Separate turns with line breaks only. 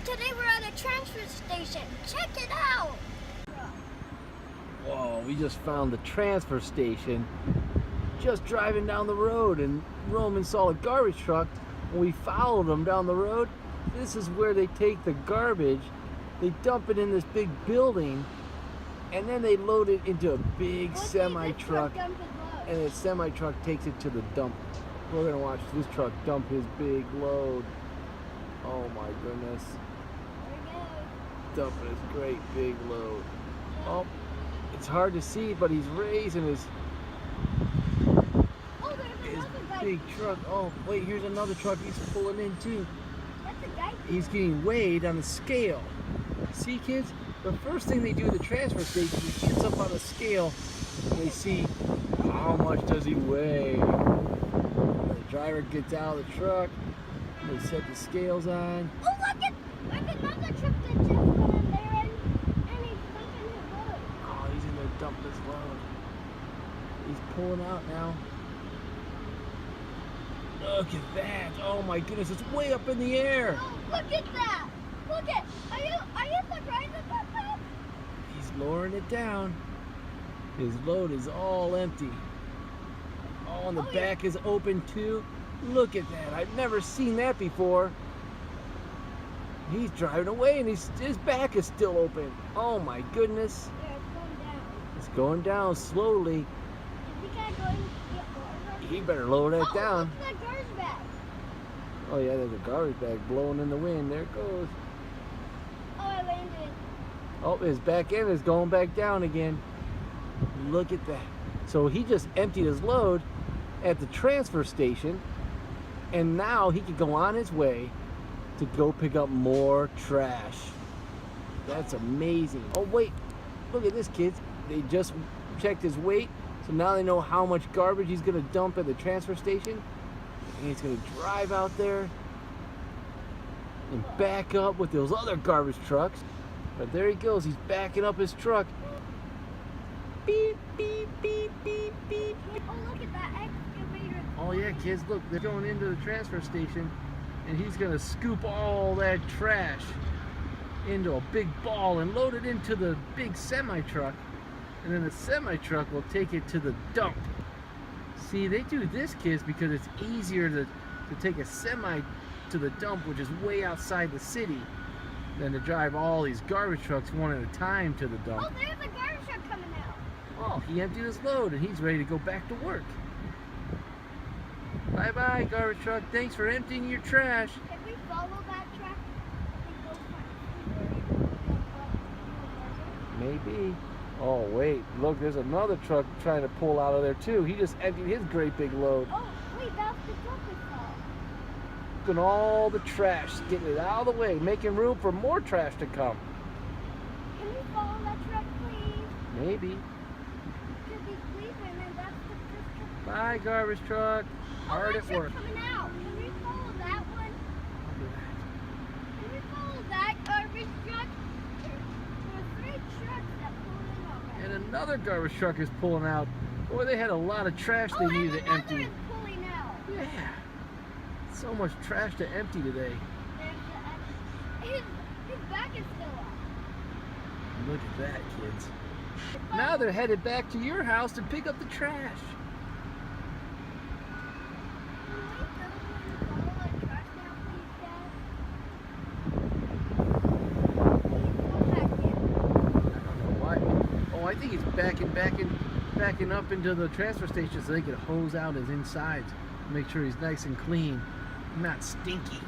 today we're at a transfer station. Check it out.
Whoa, we just found the transfer station. Just driving down the road, and Roman saw a garbage truck, and we followed them down the road. This is where they take the garbage, they dump it in this big building, and then they load it into a big semi-truck, and the semi-truck takes it to the dump. We're gonna watch this truck dump his big load. Oh my goodness. Dumping his great big load. Oh, it's hard to see, but he's raising his big truck. Oh, wait, here's another truck he's pulling in too. He's getting weighed on a scale. See, kids? The first thing they do at the transfer station is he gets up on a scale and they see how much does he weigh. The driver gets out of the truck, they set the scales on.
Oh, look, another truck that just went in there and he's dumping his load.
Oh, he's in there dumping his load. He's pulling out now. Look at that. Oh my goodness, it's way up in the air.
Oh, look at that. Look at, are you surprised about that?
He's lowering it down. His load is all empty. Oh, and the back is open too. Look at that. I've never seen that before. He's driving away and his back is still open. Oh my goodness.
Yeah, it's going down.
It's going down slowly.
Is he going to get water?
He better lower that down.
Look at that garbage bag.
Oh yeah, there's a garbage bag blowing in the wind. There it goes.
Oh, I landed.
Oh, his back end is going back down again. Look at that. So he just emptied his load at the transfer station, and now he can go on his way to go pick up more trash. That's amazing. Oh wait, look at this, kids. They just checked his weight, so now they know how much garbage he's gonna dump at the transfer station. And he's gonna drive out there and back up with those other garbage trucks. But there he goes, he's backing up his truck. Beep, beep, beep, beep, beep.
Oh, look at that excavator.
Oh yeah, kids, look, they're going into the transfer station, and he's gonna scoop all that trash into a big ball and load it into the big semi-truck, and then the semi-truck will take it to the dump. See, they do this, kids, because it's easier to take a semi to the dump, which is way outside the city, than to drive all these garbage trucks one at a time to the dump.
Oh, there's a garbage truck coming out.
Oh, he emptied his load and he's ready to go back to work. Bye-bye, garbage truck. Thanks for emptying your trash.
Can we follow that truck?
Maybe. Oh, wait. Look, there's another truck trying to pull out of there, too. He just emptied his great big load.
Oh, wait, that's the truck we saw.
Looking all the trash, getting it out of the way, making room for more trash to come.
Can we follow that truck, please?
Maybe.
Could we please? And then that's the truck.
Bye, garbage truck. Hard
that
at
truck
work.
coming out. Can we follow that one? Can we follow that garbage truck? There are 3 trucks that pulled in already.
And another garbage truck is pulling out. Boy, they had a lot of trash they needed to empty.
Is pulling out.
Yeah. So much trash to empty today.
His back is still up.
Look at that, kids. Now they're headed back to your house to pick up the trash. I think he's backing up into the transfer station so they can hose out his insides, make sure he's nice and clean, not stinky.